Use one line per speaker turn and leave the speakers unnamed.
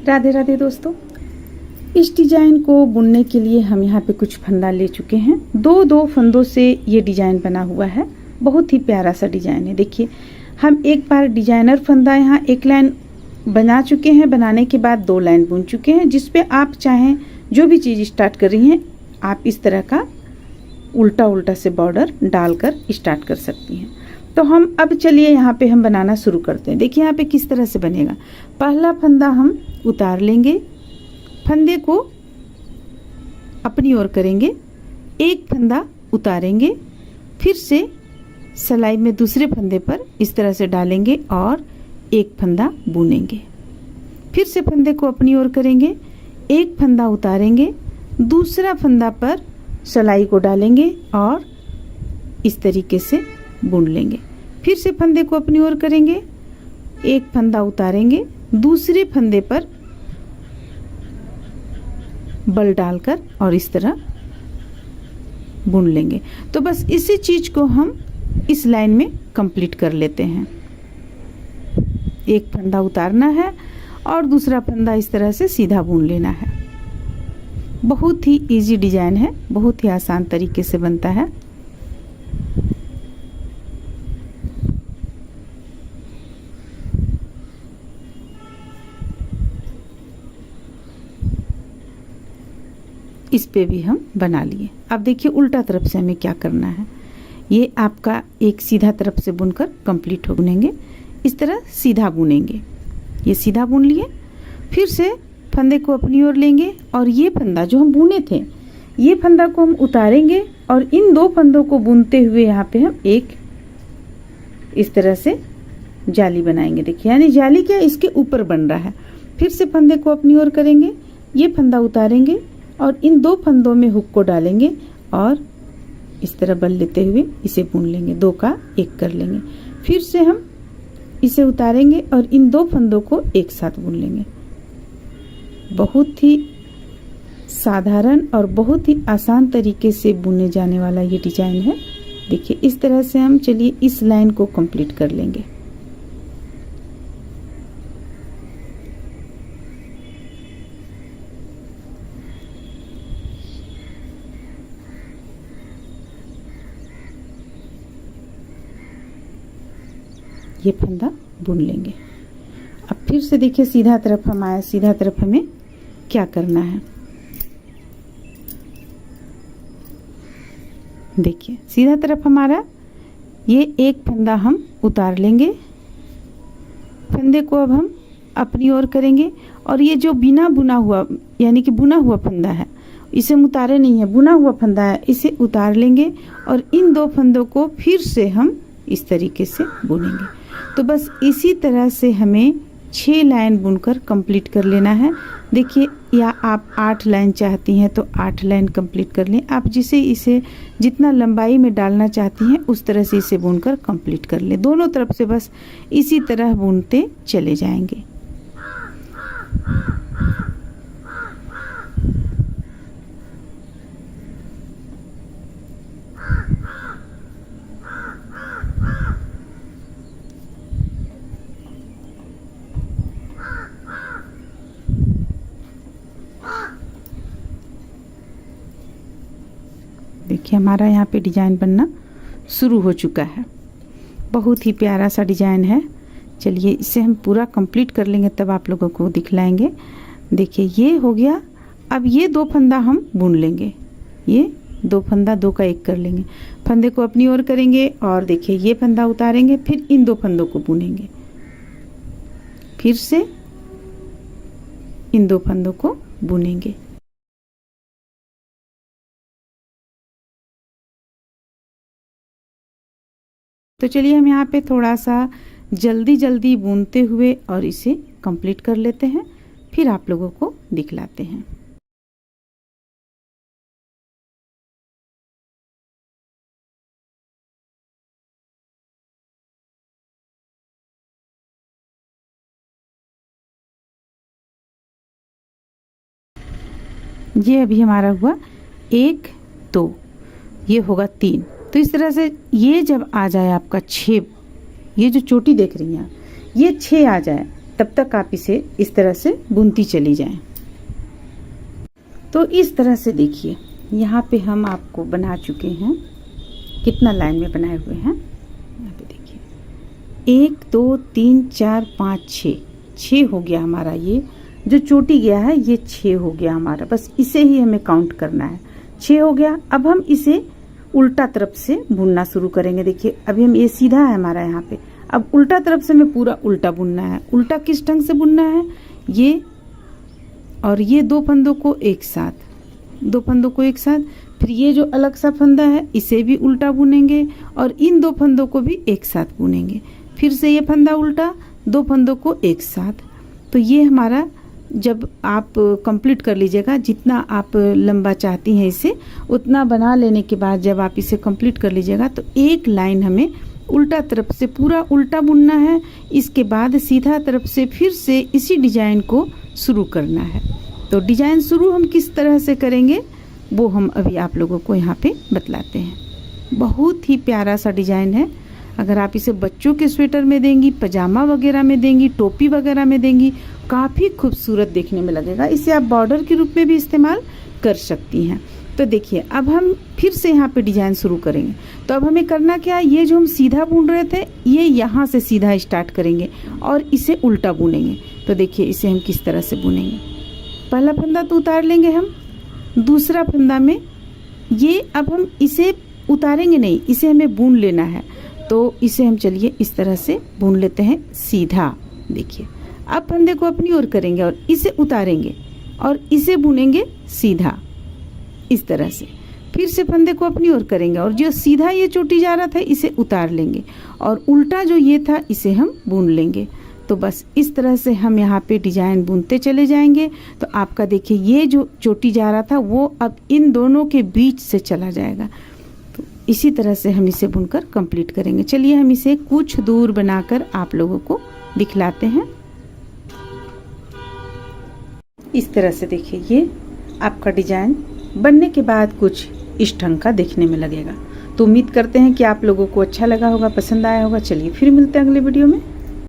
राधे राधे दोस्तों। इस डिजाइन को बुनने के लिए हम यहाँ पे कुछ फंदा ले चुके हैं। दो फंदों से ये डिजाइन बना हुआ है। बहुत ही प्यारा सा डिजाइन है। देखिए, हम एक बार डिजाइनर फंदा यहाँ एक लाइन बना चुके हैं। बनाने के बाद 2 लाइन बुन चुके हैं, जिस पे आप चाहें जो भी चीज़ स्टार्ट कर रही हैं आप इस तरह का उल्टा उल्टा से बॉर्डर डालकर स्टार्ट कर सकती हैं। तो हम अब चलिए यहाँ पे हम बनाना शुरू करते हैं। देखिए यहाँ पे किस तरह से बनेगा। पहला फंदा हम उतार लेंगे, फंदे को अपनी ओर करेंगे, एक फंदा उतारेंगे, फिर से सिलाई में दूसरे फंदे पर इस तरह से डालेंगे और एक फंदा बुनेंगे। फिर से फंदे को अपनी ओर करेंगे, एक फंदा उतारेंगे, दूसरा फंदा पर सिलाई को डालेंगे और इस तरीके से बुन लेंगे। फिर से फंदे को अपनी ओर करेंगे, एक फंदा उतारेंगे, दूसरे फंदे पर बल डालकर और इस तरह बुन लेंगे। तो बस इसी चीज को हम इस लाइन में कंप्लीट कर लेते हैं। एक फंदा उतारना है और दूसरा फंदा इस तरह से सीधा बुन लेना है। बहुत ही इजी डिजाइन है, बहुत ही आसान तरीके से बनता है। इस पे भी हम बना लिए। अब देखिए उल्टा तरफ से हमें क्या करना है। ये आपका एक सीधा तरफ से बुनकर कंप्लीट हो बुनेंगे। इस तरह सीधा बुनेंगे, ये सीधा बुन लिए। फिर से फंदे को अपनी ओर लेंगे और ये फंदा जो हम बुने थे, ये फंदा को हम उतारेंगे और इन 2 फंदों को बुनते हुए यहाँ पे हम एक इस तरह से जाली बनाएंगे। देखिए, यानी जाली क्या इसके ऊपर बन रहा है। फिर से फंदे को अपनी ओर करेंगे, ये फंदा उतारेंगे और इन 2 फंदों में हुक को डालेंगे और इस तरह बल लेते हुए इसे बुन लेंगे। 2 का 1 कर लेंगे। फिर से हम इसे उतारेंगे और इन 2 फंदों को एक साथ बुन लेंगे। बहुत ही साधारण और बहुत ही आसान तरीके से बुने जाने वाला ये डिजाइन है। देखिए इस तरह से हम चलिए इस लाइन को कंप्लीट कर लेंगे। ये फंदा बुन लेंगे। अब फिर से देखिए सीधा तरफ हम आए। सीधा तरफ हमें क्या करना है, देखिए सीधा तरफ हमारा ये एक फंदा हम उतार लेंगे। फंदे को अब हम अपनी ओर करेंगे और ये जो बिना बुना हुआ यानी कि बुना हुआ फंदा है, इसे हम उतारे नहीं है, बुना हुआ फंदा है, इसे उतार लेंगे और इन 2 फंदों को फिर से हम इस तरीके से बुनेंगे। तो बस इसी तरह से हमें 6 लाइन बुनकर कंप्लीट कर लेना है। देखिए, या आप 8 लाइन चाहती हैं तो 8 लाइन कंप्लीट कर लें। आप इसे जितना लंबाई में डालना चाहती हैं उस तरह से इसे बुनकर कंप्लीट कर लें। दोनों तरफ से बस इसी तरह बुनते चले जाएंगे। देखिए हमारा यहाँ पे डिजाइन बनना शुरू हो चुका है। बहुत ही प्यारा सा डिजाइन है। चलिए इसे हम पूरा कंप्लीट कर लेंगे तब आप लोगों को दिखलाएंगे। देखिए ये हो गया। अब ये 2 फंदा हम बुन लेंगे। ये 2 फंदा 2 का 1 कर लेंगे। फंदे को अपनी ओर करेंगे और देखिए ये फंदा उतारेंगे, फिर इन 2 फंदों को बुनेंगे। फिर से इन 2 फंदों को बुनेंगे। तो चलिए हम यहाँ पे थोड़ा सा जल्दी बुनते हुए और इसे कंप्लीट कर लेते हैं, फिर आप लोगों को दिखलाते हैं। ये अभी हमारा हुआ 1 2, ये होगा 3। तो इस तरह से ये जब आ जाए आपका 6, ये जो चोटी देख रही हैं ये 6 आ जाए तब तक आप इसे इस तरह से बुनती चली जाएं। तो इस तरह से देखिए यहाँ पे हम आपको बना चुके हैं, कितना लाइन में बनाए हुए हैं यहाँ पे देखिए 1 2 3 4 5 6 हो गया हमारा। ये जो चोटी गया है ये 6 हो गया हमारा, बस इसे ही हमें काउंट करना है। 6 हो गया। अब हम इसे उल्टा तरफ से बुनना शुरू करेंगे। देखिए अभी हम ये सीधा है हमारा यहाँ पे, अब उल्टा तरफ से हमें पूरा उल्टा बुनना है। उल्टा किस ढंग से बुनना है, ये और ये 2 फंदों को एक साथ, 2 फंदों को एक साथ, फिर ये जो अलग सा फंदा है इसे भी उल्टा बुनेंगे और इन 2 फंदों को भी एक साथ बुनेंगे। फिर से ये फंदा उल्टा, 2 फंदों को एक साथ। तो ये हमारा जब आप कंप्लीट कर लीजिएगा, जितना आप लंबा चाहती हैं इसे उतना बना लेने के बाद जब आप इसे कंप्लीट कर लीजिएगा तो एक लाइन हमें उल्टा तरफ से पूरा उल्टा बुनना है। इसके बाद सीधा तरफ से फिर से इसी डिजाइन को शुरू करना है। तो डिजाइन शुरू हम किस तरह से करेंगे वो हम अभी आप लोगों को यहाँ पे बतलाते हैं। बहुत ही प्यारा सा डिजाइन है। अगर आप इसे बच्चों के स्वेटर में देंगी, पजामा वगैरह में देंगी, टोपी वगैरह में देंगी, काफ़ी खूबसूरत देखने में लगेगा। इसे आप बॉर्डर के रूप में भी इस्तेमाल कर सकती हैं। तो देखिए अब हम फिर से यहाँ पे डिजाइन शुरू करेंगे। तो अब हमें करना क्या है, ये जो हम सीधा बुन रहे थे ये यहाँ से सीधा स्टार्ट करेंगे और इसे उल्टा बुनेंगे। तो देखिए इसे हम किस तरह से बुनेंगे। पहला फंदा तो उतार लेंगे हम, दूसरा फंदा में ये अब हम इसे उतारेंगे नहीं, इसे हमें बुन लेना है। तो इसे हम चलिए इस तरह से बुन लेते हैं सीधा। देखिए अब फंदे को अपनी ओर करेंगे और इसे उतारेंगे और इसे बुनेंगे सीधा इस तरह से। फिर से फंदे को अपनी ओर करेंगे और जो सीधा ये चोटी जा रहा था इसे उतार लेंगे और उल्टा जो ये था इसे हम बुन लेंगे। तो बस इस तरह से हम यहाँ पे डिजाइन बुनते चले जाएंगे। तो आपका देखिए ये जो चोटी जा रहा था वो अब इन दोनों के बीच से चला जाएगा। तो इसी तरह से हम इसे बुनकर कंप्लीट करेंगे। चलिए हम इसे कुछ दूर बनाकर आप लोगों को दिखलाते हैं। इस तरह से देखिए ये आपका डिजाइन बनने के बाद कुछ इस ढंग का देखने में लगेगा। तो उम्मीद करते हैं कि आप लोगों को अच्छा लगा होगा, पसंद आया होगा। चलिए फिर मिलते हैं अगले वीडियो में।